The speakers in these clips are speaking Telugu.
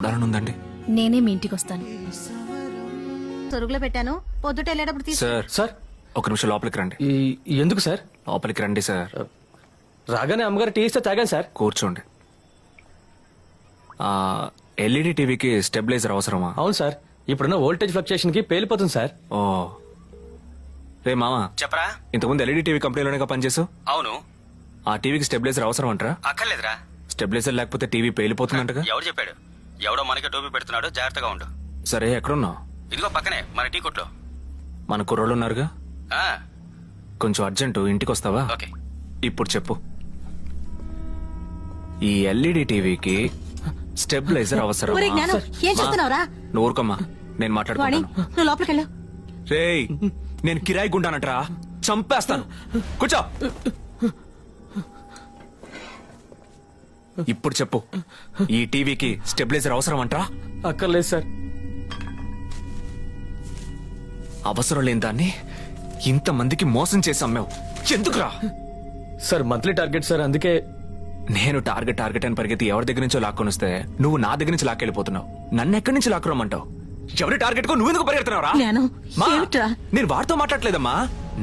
ఉందండి. నేనే మీ ఇంటికి వస్తాను. సొరుగులో పెట్టాను, పొద్దుట వెళ్ళేటప్పుడు తీసు. సార్ సార్ ఒక నిమిషం లోపలికి రండి. ఎందుకు సార్? లోపలికి రండి సార్. రాగానే అమ్మగారు టీ ఇస్తే తాగాను సార్. కూర్చోండి. ఎల్ఈడి టీవీకి స్టెబిలైజర్ అవసరమా? అవును సార్, ఇప్పుడున్న వోల్టేజ్ ఫ్లక్చుయేషన్ కి పేలిపోతుంది సార్. ఓ రే మామా, చెప్పరా. ఇంతకుముందు ఎల్ఈడి టీవీ కంపెనీలోనే పనిచేసావు. అవును. ఆ టీవీకి స్టెబిలైజర్ అవసరం అంటారా? అక్కర్లేదురా. స్టెబిలైజర్ లేకపోతే టీవీ పేలిపోతుందంటగా. ఎవరు చెప్పాడు? ఎవడో మనకి టోపీ పెడుతున్నాడు, జాగ్రత్తగా ఉండు. సరే ఎక్కడున్నావు? ఇదిగో పక్కనే మన టీ కొట్లో. మన కుర్రోళ్ళు ఉన్నారుగా. ఆ, కొంచెం అర్జెంటు, ఇంటికి వస్తావా? ఓకే. ఇప్పుడు చెప్పు, ఈ ఎల్ఈడి టీవీకి స్టెబిలైజర్ అవసరం? ఒరేయ్ జ్ఞానం, ఏం చేస్తున్నావురా? నువ్వు ఊరుకోమ్మా, నేను వాణి, మాట్లాడుకున్నాను. నువ్వు లోపలికి వెళ్ళు. రేయ్, నేను కిరాయి గుండానంటరా, చంపేస్తాను. కూర్చో. ఇప్పుడు చెప్పు, ఈ టీవీకి స్టెబిలైజర్ అవసరం అంటరా? అక్కర్లేదు సార్. అవసరం లేని దాన్ని ఇంతమందికి మోసం చేసి అమ్మావు, ఎందుకురా? సార్ మంత్లీ టార్గెట్ సార్, అందుకే. నేను టార్గెట్ అని పరిగెత్తి ఎవరి దగ్గర నుంచో లాక్కొని వస్తే నువ్వు నా దగ్గర నుంచి లాక్కెళ్ళిపోతున్నావు. నన్ను ఎక్కడి నుంచి లాక్కురమ్మంటావు? ఎవరి టార్గెట్ కు నువ్వు ఎందుకు పరిగెడుతున్నావురా? జ్ఞానం, మా, ఏమిట్రా? నేను వాడితో మాట్లాడలేదమ్మా,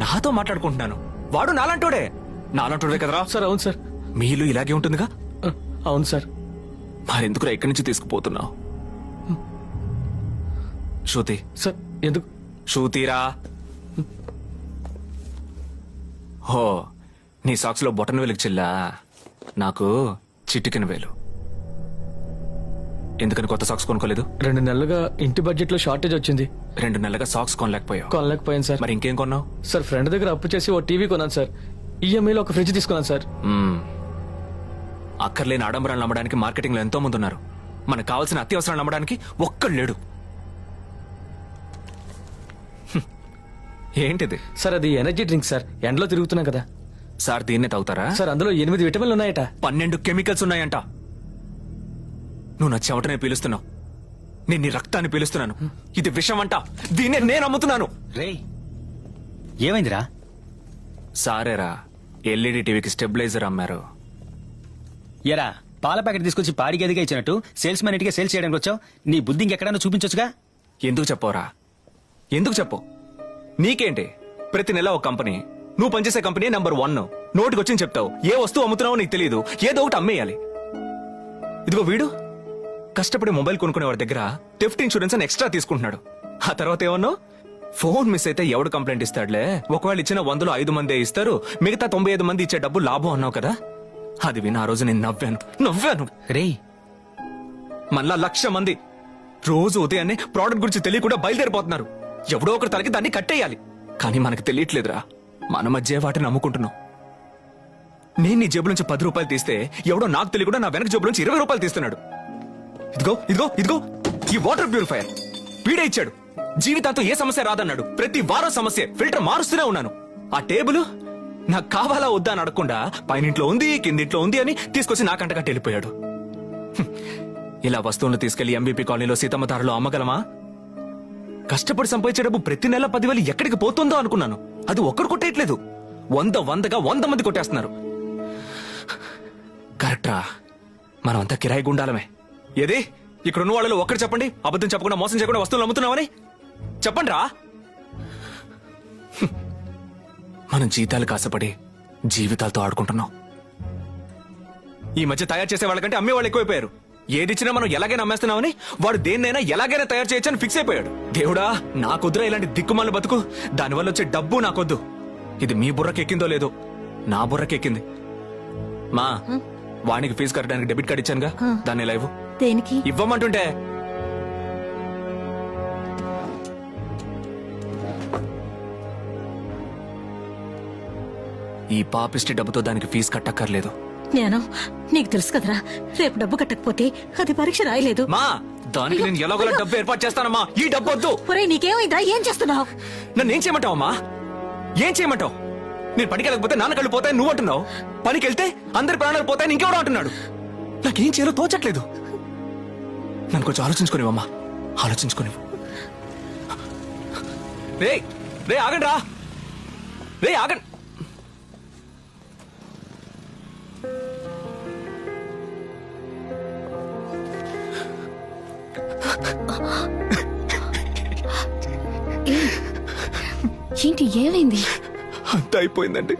నాతో మాట్లాడుకుంటున్నాను. వాడు నాలంటోడే కదరా? సార్ అవును సార్. మీలో ఇలాగే ఉంటుందిగా. అవును సార్. మరెందుకురా ఇక్కడి నుంచి తీసుకుపోతున్నావు? శృతి. సార్ ఎందుకు? శృతిరా. హో, నీ సాక్స్ లో బొటన్ వేలుకి చిల్లా, నాకు చిటికెన వేలు. ఎందుకని కొత్త సాక్స్ కొనుక్కోలేదు? 2 నెలలుగా ఇంటి బడ్జెట్ లో షార్టేజ్ వచ్చింది. 2 నెలలుగా సాక్స్ కొనలేకపోయావు. కొనలేకపోయాను సార్. మరి ఇంకేం కొన్నావు? సార్ ఫ్రెండ్ దగ్గర అప్పు చేసి ఓ టీవీ కొన్నాను సార్. ఈఎంఐలో ఒక ఫ్రిడ్జ్ తీసుకున్నాను సార్. అక్కర్లేని ఆడంబరాలు నమ్మడానికి మార్కెటింగ్ లో ఎంతో మంది ఉన్నారు. మనకు కావాల్సిన అత్యవసరాలు నమ్మడానికి ఒక్కడు లేడు. ఏంటిది? సార్ అది ఎనర్జీ డ్రింక్ సార్, ఎండలో తిరుగుతున్నాం కదా. సార్ దీన్నే తాగుతారా? సార్ అందులో 8 విటమిన్లు ఉన్నాయట. 12 కెమికల్స్ ఉన్నాయంట. నువ్వు నా చెమటనే పీలుస్తున్నావు, నేను నీ రక్తాన్ని పీలుస్తున్నాను. ఇది విషం అంట, దీన్నే నేను అమ్ముతున్నాను. రేయ్, ఏమైందిరా? సారేరా, ఎల్ఈడి టీవీకి స్టెబిలైజర్ అమ్మారు. ఎరా, పాల ప్యాకెట్ తీసుకొచ్చి పాడి గదిగా ఇచ్చినట్టు సేల్స్ మ్యాన్ ఇంటికి సేల్స్ చేయడానికి వచ్చావు. నీ బుద్ధి ఇంకెక్కడన్నా చూపించొచ్చుగా. ఎందుకు చెప్పవరా? ఎందుకు చెప్పు? నీకేంటి, ప్రతి నెల ఒక కంపెనీ, నువ్వు పనిచేసే కంపెనీ నెంబర్ 1. నోటికి వచ్చింది చెప్తావు. ఏ వస్తువు అమ్ముతున్నావో నీకు తెలియదు, ఏదో ఒకటి అమ్మేయాలి. ఇదిగో వీడు కష్టపడి మొబైల్ కొనుక్కునే వాడి దగ్గర థెఫ్ట్ ఇన్సూరెన్స్ అని ఎక్స్ట్రా తీసుకుంటున్నాడు. ఆ తర్వాత ఏమన్నావు? ఫోన్ మిస్ అయితే ఎవడు కంప్లైంట్ ఇస్తాడులే, ఒకవేళ ఇచ్చిన 100లో 5 మందే ఇస్తారు, మిగతా 95 మంది ఇచ్చే డబ్బు లాభం అన్నావు కదా. అది విని ఆ రోజు నేను నవ్వాను. రేయ్, మళ్ళా 1,00,000 మంది రోజు ఉదయాన్నే ప్రోడక్ట్ గురించి తెలియకుండా బయలుదేరిపోతున్నారు. ఎవడో ఒకరి తలకి దాన్ని కట్టేయాలి. కానీ మనకు తెలియట్లేదురా, మన మధ్య వాటిని నమ్ముకుంటున్నాం. నేను నీ జేబులోంచి 10 రూపాయలు తీస్తే ఎవడో నాకు తెలియకుండా నా వెనక జేబులోంచి 20 రూపాయలు తీస్తున్నాడు. ఇదిగో ఈ వాటర్ ప్యూరిఫైయర్ వీడే ఇచ్చాడు. జీవితాంతో ఏ సమస్య రాదన్నాడు. ప్రతి వారం సమస్య, ఫిల్టర్ మారుస్తూనే ఉన్నాను. ఆ టేబుల్ నాకు కావాలా వద్దా అని అడగకుండా పైనింట్లో ఉంది, కిందింట్లో ఉంది అని తీసుకొచ్చి నాకంట కట్టి వెళ్ళిపోయాడు. ఇలా వస్తువులను తీసుకెళ్లి ఎంబీపీ కాలనీలో సీతమ్మ తారలో అమ్మగలమా? కష్టపడి సంపాదించే డబ్బు ప్రతి నెల 10,000 ఎక్కడికి పోతుందో అనుకున్నాను. అది ఒక్కడు కొట్టేయట్లేదు, 100 మంది కొట్టేస్తున్నారు. కరెక్టరా? మనమంతా కిరాయి గుండాలమే. ఏది ఇక్కడ ఉన్న వాళ్ళు ఒక్కడు చెప్పండి, అబద్ధం చెప్పకుండా మోసం చేయకుండా వస్తువులు అమ్ముతున్నామని చెప్పండి రా. మనం జీతాలు కాసపడి జీవితాలతో ఆడుకుంటున్నాం. ఈ మధ్య తయారు చేసే వాళ్ళకంటే అమ్మే వాళ్ళు ఎక్కువైపోయారు. ఏదిచ్చినా మనం ఎలాగైనా అమ్మేస్తున్నామని వాడు దేన్నైనా ఎలాగైనా తయారు చేయొచ్చని ఫిక్స్ అయిపోయాడు. దేవుడా, నాకొద్దురా ఇలాంటి దిక్కుమాల బతుకు. దానివల్ల వచ్చే డబ్బు నాకొద్దు. ఇది మీ బుర్రకెక్కిందో లేదో, నా బుర్రకెక్కింది. మా వానికి ఫీజు కట్టడానికి డెబిట్ కార్డు ఇచ్చానుగా, దాన్ని లైవ్ దేనికి ఇవ్వమంటుంటే. ఈ పాపిష్టి డబ్బుతో దానికి ఫీజు కట్టక్కర్లేదు. జ్ఞానం, నీకు తెలుసు కదరా, రేపు డబ్బు కట్టకపోతే అది పరీక్ష రాయలేదు. మా దానికి నేను ఎలాగోలా డబ్బు ఏర్పాటు చేస్తానమ్మా. ఈ డబ్బు వద్దు. ఒరేయ్, నీకేమైందా? ఏం చేస్తున్నావు? నన్ను ఏం చేయమంటావమ్మా? ఏం చేయమంటావు? నేను పనికి వెళ్ళకపోతే నాన్న కళ్ళు పోతాయని నువ్వు అంటున్నావు. పనికి వెళ్తే అందరి ప్రాణాలు పోతాయని ఇంకెవడో అంటున్నాడు. నాకేం చేయాలో తోచట్లేదు. నన్ను కొంచెం ఆలోచించుకోనివమ్మా, ఆలోచించుకోనివ్వు. రే ఆగండి రా, రే ఆగండి. ఏంటి ఏమైంది? అంతా అయిపోయిందండి.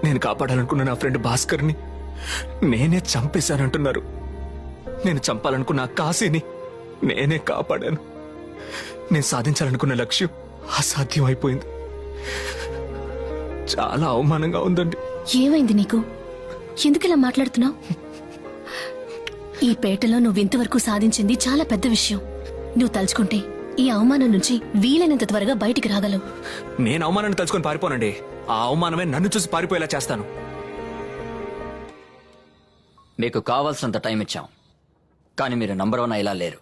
నేను కాపాడాలనుకున్న నా ఫ్రెండ్ భాస్కర్ని నేనే చంపేశానంటున్నారు. నేను చంపాలనుకున్న ఆ కాశీని నేనే కాపాడాను. నేను సాధించాలనుకున్న లక్ష్యం అసాధ్యం అయిపోయింది. చాలా అవమానంగా ఉందండి. ఏమైంది నీకు? ఎందుకు ఇలా మాట్లాడుతున్నావు? ఈ పేటలో నువ్వు ఇంతవరకు సాధించింది చాలా పెద్ద విషయం. నువ్వు తలుచుకుంటే ఈ అవమానం నుంచి వీలైనంత త్వరగా బయటికి రాగలవు. నేను అవమానాన్ని తలుచుకొని పారిపోనండి. ఆ అవమానమే నన్ను చూసి పారిపోయేలా చేస్తాను. మీకు కావాల్సినంత టైం ఇచ్చాం, కానీ మీరు నంబర్ 1 ఇలా లేరు.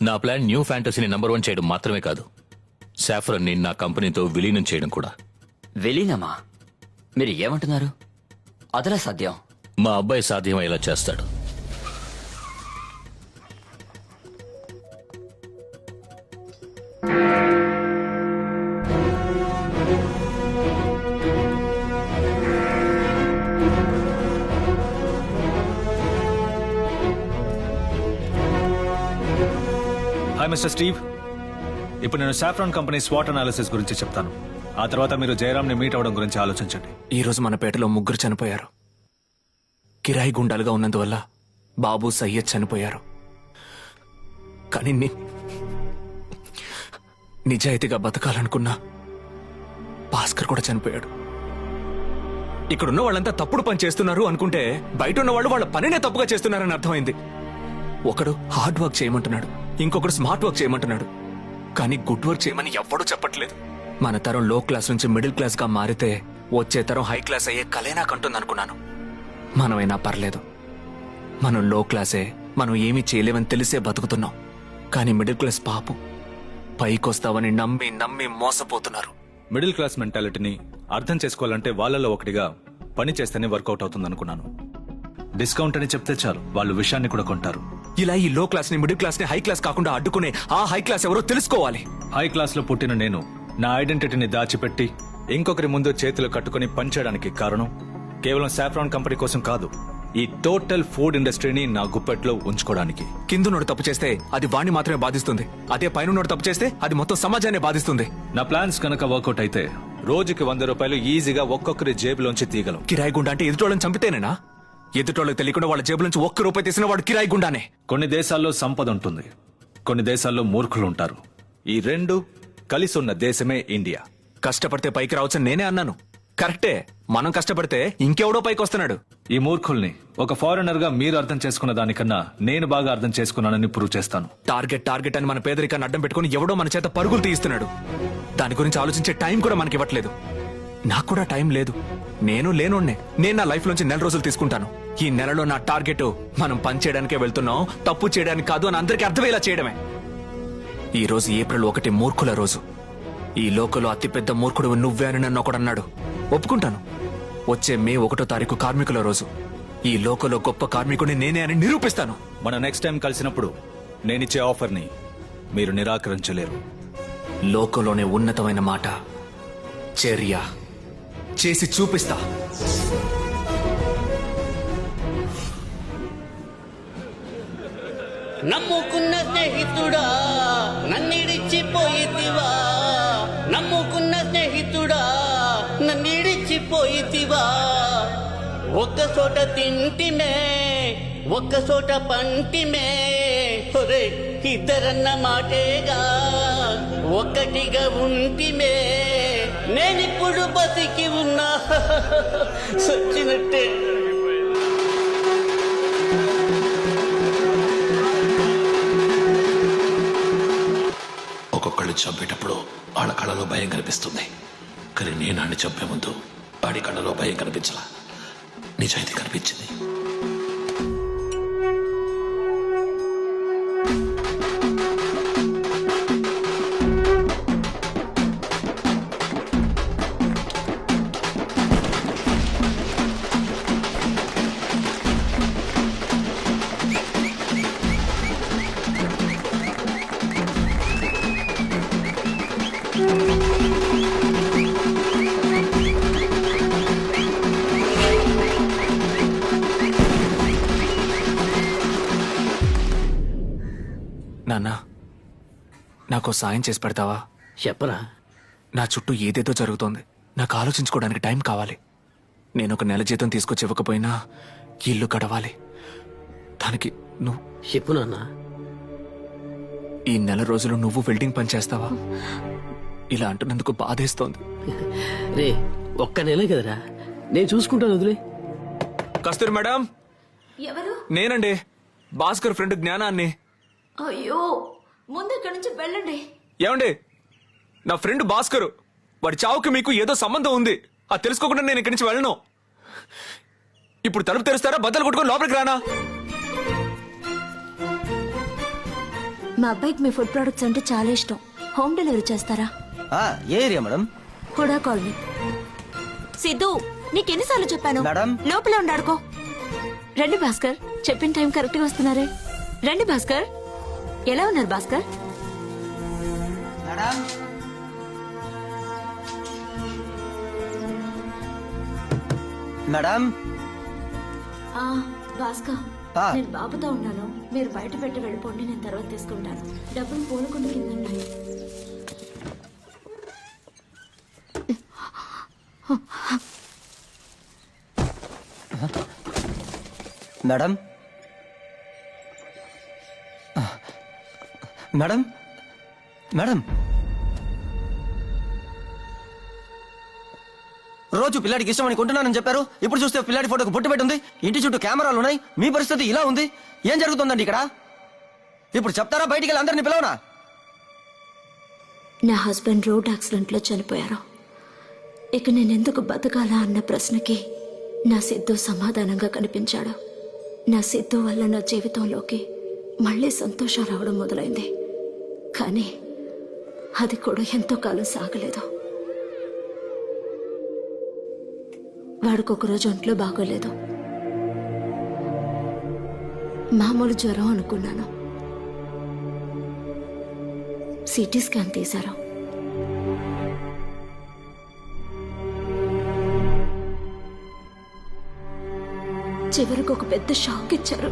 నా ప్లాన్ న్యూ ఫ్యాంటసీని నంబర్ 1 చేయడం మాత్రమే కాదు, సాఫ్రన్ ని నా కంపెనీతో విలీనం చేయడం కూడా. విలీనమా? మీరు ఏమంటున్నారు? అదలా సాధ్యం? మా అబ్బాయి సాధ్యమయ్యేలా చేస్తాడు. Hi mister Steve. ఇప్పుడు నేను సాఫ్రాన్ కంపెనీ స్వాట్ అనాలిసిస్ గురించి చెప్తాను. ఆ తర్వాత మీరు జయరామ్ని మీట్ అవడం గురించి ఆలోచించండి. ఈ రోజు మన పేటలో 3 చనిపోయారు. కిరాయి గుండాలుగా ఉన్నందువల్ల బాబు, సయ్యద్ చనిపోయారు. కానీ నిజాయితీగా బతకాలనుకున్నా భాస్కర్ కూడా చనిపోయాడు. ఇక్కడున్న వాళ్ళంతా తప్పుడు పని చేస్తున్నారు అనుకుంటే బయట ఉన్న వాళ్ళు వాళ్ళ పనినే తప్పుగా చేస్తున్నారని అర్థమైంది. ఒకడు హార్డ్ వర్క్ చేయమంటున్నాడు, ఇంకొకడు స్మార్ట్ వర్క్ చేయమంటున్నాడు. కానీ గుడ్ వర్క్ చేయమని ఎవ్వడూ చెప్పట్లేదు. మన తరం లో క్లాస్ నుంచి మిడిల్ క్లాస్ గా మారితే వచ్చే తరం హై క్లాస్ అయ్యే కలే నాకంటుంది అనుకున్నాను. మనమైనా పర్లేదు, మనం లో క్లాసే, మనం ఏమీ చేయలేమని తెలిసే బతుకుతున్నాం. కానీ మిడిల్ క్లాస్ పాపం పైకొస్తావని నమ్మి నమ్మి మోసపోతున్నారు. మిడిల్ క్లాస్ మెంటాలిటీని అర్థం చేసుకోవాలంటే వాళ్ళలో ఒకటిగా పని చేస్తేనే వర్కౌట్ అవుతుంది అనుకున్నాను. డిస్కౌంట్ అని చెప్తే చాలు, వాళ్ళు విషయాన్ని కూడా కొంటారు. ఇలా ఈ లో క్లాస్ ని మిడిల్ క్లాస్ ని హై క్లాస్ కాకుండా అడ్డుకునే ఆ హై క్లాస్ ఎవరో తెలుసుకోవాలి. హై క్లాస్ లో పుట్టిన నేను నా ఐడెంటిటీని దాచిపెట్టి ఇంకొకరి ముందు చేతులు కట్టుకుని పనిచేయడానికి కారణం కేవలం సాఫ్రాన్ కంపెనీ కోసం కాదు, ఈ టోటల్ ఫుడ్ ఇండస్ట్రీని నా గుప్పెట్లో ఉంచుకోవడానికి. కిందున్నోడు తప్పు చేస్తే అది వాణ్ణి మాత్రమే బాధిస్తుంది. అదే పైనున్నోడు తప్పు చేస్తే అది మొత్తం సమాజాన్ని బాధిస్తుంది. నా ప్లాన్స్ కనుక వర్కౌట్ అయితే రోజుకి 100 రూపాయలు ఈజీగా ఒక్కొక్కరి జేబులోంచి తీయగలం. కిరాయి గుండా అంటే ఎదుటోళ్ళని చంపితేనేనా? ఎదుటోళ్ళకి తెలియకుండా వాళ్ళ జేబుల నుంచి 1 రూపాయి తీసిన వాడు కిరాయి గుండానే. కొన్ని దేశాల్లో సంపద ఉంటుంది, కొన్ని దేశాల్లో మూర్ఖులు ఉంటారు. ఈ రెండు కలిసి ఉన్న దేశమే ఇండియా. కష్టపడితే పైకి రావచ్చని నేనే అన్నాను. కరెక్టే, మనం కష్టపడితే ఇంకెవడో పైకి వస్తున్నాడు. ఈ మూర్ఖుల్ని ఒక ఫారినర్ గా మీరు అర్థం చేసుకున్న దానికన్నా నేను బాగా అర్థం చేసుకున్నానని ప్రూవ్ చేస్తాను. టార్గెట్ టార్గెట్ అని మన పేదరికాన్ని అడ్డం పెట్టుకుని ఎవడో మన చేత పరుగులు తీయిస్తున్నాడు. దాని గురించి ఆలోచించే టైం కూడా మనకి ఇవ్వట్లేదు. నాకు కూడా టైం లేదు. నేను లేనోడ్నే. నేను నా లైఫ్ లోంచి 1 రోజులు తీసుకుంటాను. ఈ నెలలో నా టార్గెట్ మనం పని చేయడానికే వెళ్తున్నాం, తప్పు చేయడానికి కాదు అని అందరికీ అర్థమయ్యేలా చేయడమే. ఈ రోజు ఏప్రిల్ 1 మూర్ఖుల రోజు. ఈ లోకంలో అతిపెద్ద మూర్ఖుడు నువ్వే అని నన్ను ఒకడన్నాడు. ఒప్పుకుంటాను. వచ్చే మే 1వ తారీఖు కార్మికుల రోజు. ఈ లోకంలో గొప్ప కార్మికుడిని నేనే అని నిరూపిస్తాను. మన నెక్స్ట్ టైం కలిసినప్పుడు నేనిచ్చే ఆఫర్ ని మీరు నిరాకరించలేరు. లోకంలోనే ఉన్నతమైన మాట చర్య. చేసి చూపిస్తా. నమ్ముకున్న స్నేహితుడా నన్నిడిచిపోయితివా, నమ్ముకున్న స్నేహితుడా నన్నిడిచిపోయితివా. ఒక్క చోట తింటిమే, ఒక్క చోట పంటిమే, ఒరే ఇద్దరన్న మాటేగా ఒక్కటిగా ఉంటిమే. నేనిప్పుడు బతికి ఉన్నా సచ్చినట్టే. ఒక్కొక్కళ్ళు చంపేటప్పుడు వాళ్ళ కళ్ళలో భయం కనిపిస్తుంది. కానీ నేను ఆడిని చంపే ముందు వాడి కళ్ళలో భయం కనిపించలా, నిజాయితీ కనిపించింది. నాన్న నాకు సాయం చేసి పెడతావా? చెప్పరా. నా చుట్టూ ఏదేదో జరుగుతోంది. నాకు ఆలోచించుకోవడానికి టైం కావాలి. నేను ఒక నెల జీతం తీసుకొచ్చి ఇవ్వకపోయినా ఇల్లు గడవాలి. దానికి నువ్వు చెప్పు నాన్న. ఈ నెల రోజులు నువ్వు వెల్డింగ్ పని చేస్తావా? ఇలా అంటున్నందుకు బాధేస్తోంది. రే ఒక్క నెలే కదరా, నేను చూసుకుంటాను, వదిలే. కస్తూరి మేడం, ఎవరు? నేనండి, భాస్కర్ ఫ్రెండ్ జ్ఞానాన్ని. అయ్యో, ముందు ఇక్కడి నుంచి వెళ్ళండి. ఏమండి, నా ఫ్రెండ్ భాస్కర్, వాడి చావుకి మీకు ఏదో సంబంధం ఉంది. అది తెలుసుకోకుండా నేను ఇక్కడి నుంచి వెళ్ళను. ఇప్పుడు తలుపు తెరుస్తారా, బద్దలు కొట్టుకొని లోపలికి రానా? మా అబ్బాయికి మీ ఫుడ్ ప్రొడక్ట్స్ అంటే చాలా ఇష్టం. హోమ్ డెలివరీ చేస్తారా? ఏ area madam? HUDA colony. Siddhu, నీకెన్నిసార్లు చెప్పాను మేడం? లోపల ఉండాడుకో. రండి భాస్కర్, చెప్పిన టైం కరెక్ట్ గా వస్తున్నారే. రండి భాస్కర్. ఎలా ఉన్నారు భాస్కర్? మేడం భాస్కర్, నేను బాబుతో ఉన్నాను. మీరు బయట పెట్టి వెళ్ళిపోండి, నేను తర్వాత తీసుకుంటాను. డబ్బులు పూలకుండా కింద ఉన్నాయి. మేడం మేడం మేడం రోజు పిల్లాడికి ఇష్టమని కొంటున్నానని చెప్పారు. ఇప్పుడు చూస్తే పిల్లాడి ఫోటోకి బొట్టు పెట్టుంది. ఇంటి చుట్టూ కెమెరాలు ఉన్నాయి. మీ పరిస్థితి ఇలా ఉంది. ఏం జరుగుతుందండి ఇక్కడ? ఇప్పుడు చెప్తారా? బయటికి వెళ్ళి అందరినీ పిలవనా? నా హస్బెండ్ రోడ్ యాక్సిడెంట్ లో చనిపోయారు. ఇక నేనెందుకు బతకాలా అన్న ప్రశ్నకి నా సిద్ధు సమాధానంగా కనిపించాడు. నా సిద్ధు వల్ల నా జీవితంలోకి మళ్ళీ సంతోషం రావడం మొదలైంది. కానీ అది కూడా ఎంతో కాలం సాగలేదు. వాడికి ఒకరోజు ఒంట్లో బాగోలేదు. మామూలు జ్వరం అనుకున్నాను. సిటీ స్కాన్ తీశారు. చివరికి ఒక పెద్ద షాక్ ఇచ్చారు.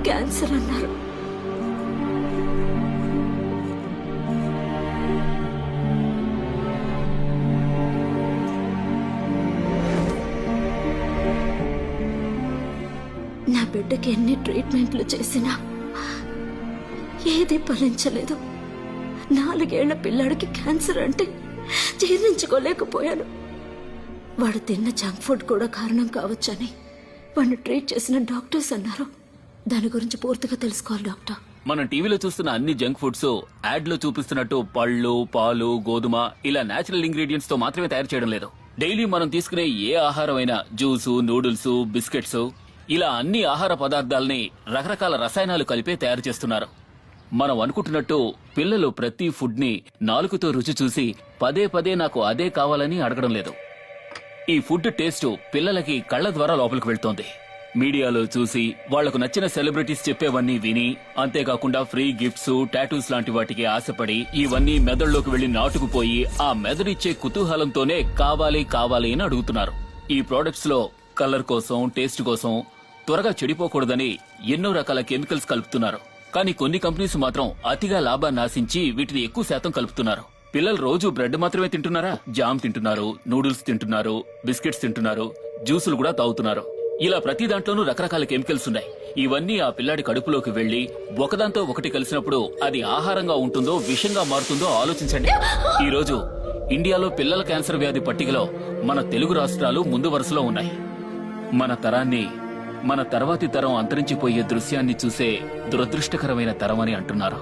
క్యాన్సర్ అన్నారు. నా బిడ్డకి ఎన్ని ట్రీట్మెంట్లు చేసినా ఏది ఫలించలేదు. 4 ఏళ్ల పిల్లాడికి క్యాన్సర్ అంటే జీర్ణించుకోలేకపోయాను. వాడు తిన్న జంక్ ఫుడ్ కూడా కారణం కావచ్చని వాడిని ట్రీట్ చేసిన డాక్టర్స్ అన్నారు. దాని గురించి పూర్తిగా తెలుసుకోవాలి డాక్టర్. మనం టీవీలో చూస్తున్న అన్ని జంక్ ఫుడ్స్ యాడ్ లో చూపిస్తున్నట్టు పళ్ళు, పాలు, గోధుమ ఇలా నేచురల్ ఇంగ్రీడియంట్స్ తో మాత్రమే తయారు చేయడం లేదు. డైలీ మనం తీసుకునే ఏ ఆహారం అయినా జ్యూసు, నూడిల్స్, బిస్కెట్స్ ఇలా అన్ని ఆహార పదార్థాలని రకరకాల రసాయనాలు కలిపే తయారు చేస్తున్నారు. మనం అనుకుంటున్నట్టు పిల్లలు ప్రతి ఫుడ్ ని నాలుకతో రుచి చూసి పదే పదే నాకు అదే కావాలని అడగడం లేదు. ఈ ఫుడ్ టేస్ట్ పిల్లలకి కళ్ల ద్వారా లోపలికి వెళ్తోంది. మీడియాలో చూసి వాళ్లకు నచ్చిన సెలబ్రిటీస్ చెప్పేవన్నీ విని, అంతేకాకుండా ఫ్రీ గిఫ్ట్స్, టాటూస్ లాంటి వాటికి ఆశపడి ఇవన్నీ మెదడులోకి వెళ్లి నాటుకుపోయి ఆ మెదడిచ్చే కుతూహలంతోనే కావాలి కావాలి అని అడుగుతున్నారు. ఈ ప్రొడక్ట్స్ లో కలర్ కోసం, టేస్ట్ కోసం త్వరగా చెడిపోకూడదని ఎన్నో రకాల కెమికల్స్ కలుపుతున్నారు. కానీ కొన్ని కంపెనీస్ మాత్రం అతిగా లాభాన్ని ఆశించి వీటిని ఎక్కువ శాతం కలుపుతున్నారు. పిల్లలు రోజు బ్రెడ్ మాత్రమే తింటున్నారా? జామ్ తింటున్నారు, నూడిల్స్ తింటున్నారు, బిస్కెట్స్ తింటున్నారు, జ్యూసులు కూడా తాగుతున్నారు. ఇలా ప్రతి దాంట్లోనూ రకరకాల కెమికల్స్ ఉన్నాయి. ఇవన్నీ ఆ పిల్లాడి కడుపులోకి వెళ్లి ఒకదాంతో ఒకటి కలిసినప్పుడు అది ఆహారంగా ఉంటుందో విషంగా మారుతుందో ఆలోచించండి. ఈ రోజు ఇండియాలో పిల్లల క్యాన్సర్ వ్యాధి పట్టికలో మన తెలుగు రాష్ట్రాలు ముందు వరుసలో ఉన్నాయి. మన తరాన్ని, మన తర్వాతి తరం అంతరించిపోయే దృశ్యాన్ని చూసే దురదృష్టకరమైన తరం అని అంటున్నారు.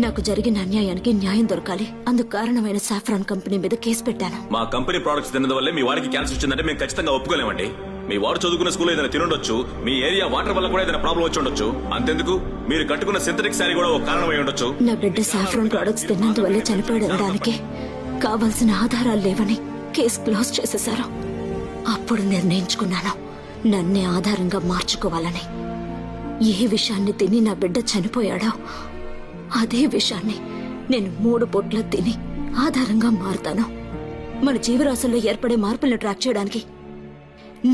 నాకు జరిగిన అన్యాయానికి న్యాయం దొరకాలి. అందుకు కారణమైన సాఫ్రాన్ కంపెనీ మీద కేసు పెట్టాను. మా కంపెనీ ప్రొడక్ట్స్ తినడం మీ వాడికి క్యాన్సర్ వచ్చిందంటే మేము ఖచ్చితంగా ఒప్పుకోలేమండి. మీ వాడు చదువుకున్న స్కూల్లో ఏదైనా తినుండొచ్చు, మీ ఏరియా వాటర్ వల్ల కూడా ఏదైనా ప్రాబ్లం వచ్చి ఉండొచ్చు. అంతెందుకు మీరు కట్టుకున్న సింథటిక్ శారీ కూడా ఒక కారణమై ఉండొచ్చు. నా బిడ్డ సాఫ్రాన్ ప్రొడక్ట్స్ తిన్నందువల్లే చనిపోయాడు అనడానికి కావాల్సిన ఆధారాలు లేవని కేసు క్లోజ్ చేసేశారు. అప్పుడు నిర్ణయించుకున్నాను నన్నే ఆధారంగా మార్చుకోవాలని. ఏ విషయాన్ని తిని నా బిడ్డ చనిపోయాడో అదే విషయాన్ని నేను 3 పూట్ల తిని ఆధారంగా మారుతాను. మన జీవరాశుల్లో ఏర్పడే మార్పులను ట్రాక్ చేయడానికి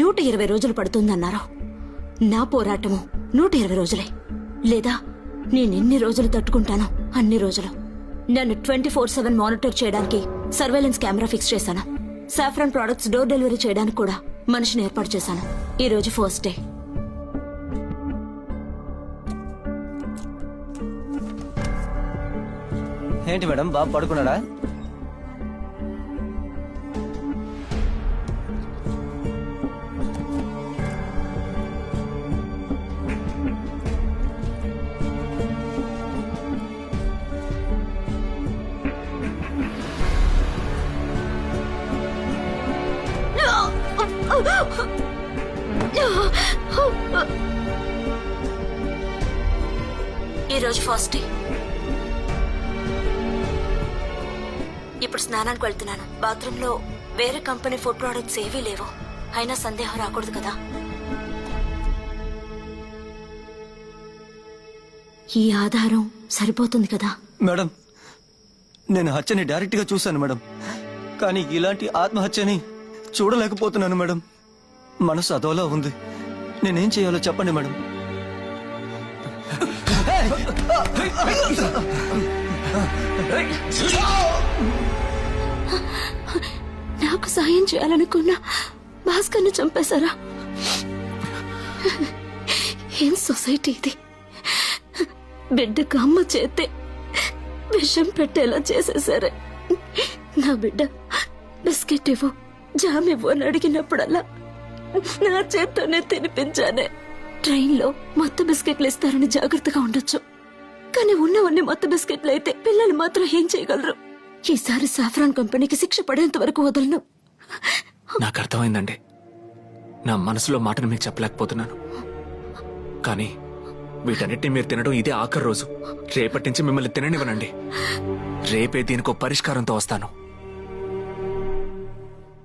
120 రోజులు పడుతుందన్నారు. నా పోరాటము 120 రోజులే, లేదా నేనెన్ని రోజులు తట్టుకుంటానో అన్ని రోజులు. నన్ను 24/7 మానిటర్ చేయడానికి సర్వేలెన్స్ కెమెరా ఫిక్స్ చేశాను. సాఫ్రాన్ ప్రొడక్ట్స్ డోర్ డెలివరీ చేయడానికి కూడా మనిషిని ఏర్పాటు చేశాను. ఈ రోజు ఫస్ట్ డే. ఏంటి మేడం, బాబు పడుకున్నాడా? ఈ రోజు ఫస్ట్ డే. ఇప్పుడు స్నానానికి వెళ్తున్నాను. బాత్రూమ్ లో వేరే కంపెనీ ఫుడ్ ప్రొడక్ట్స్ ఏవీ లేవు. అయినా సందేహం రాకూడదు కదా. ఈ ఆధారం సరిపోతుంది కదా. మేడం, నేను హత్యని డైరెక్ట్ గా చూశాను మేడం, కానీ ఇలాంటి ఆత్మహత్యని చూడలేకపోతున్నాను మేడం. మనసు అదోలా ఉంది. నేనేం చేయాలో చెప్పండి మేడం. నాకు సాయం చేయాలనుకున్నా భాస్కర్ని చంపేశారా? ఏం సొసైటీ ఇది? బిడ్డకు అమ్మ చేతే విషం పెట్టేలా చేసేసారే. నా బిడ్డ బిస్కెట్ ఇవ్వు, జామ్ ఇవ్వు అని అడిగినప్పుడల్లా నా చేత్తోనే తినిపించానే. ట్రైన్లో మొత్త బిస్కెట్లు ఇస్తారని జాగ్రత్తగా ఉండొచ్చు, కానీ ఉన్నవన్నీ మొత్త బిస్కెట్లు అయితే పిల్లలు మాత్రం ఏం చేయగలరు? ఈసారి సాఫ్రాన్ కంపెనీకి శిక్ష పడేంత వరకు వదలను. నాకు అర్థమైందండి. నా మనసులో మాటను మీకు చెప్పలేకపోతున్నాను, కానీ వీటన్నిటిని మీరు తినడం ఇదే ఆఖరి రోజు. రేపటి నుంచి మిమ్మల్ని తిననివ్వనండి. రేపే దీనికో పరిష్కారంతో వస్తాను.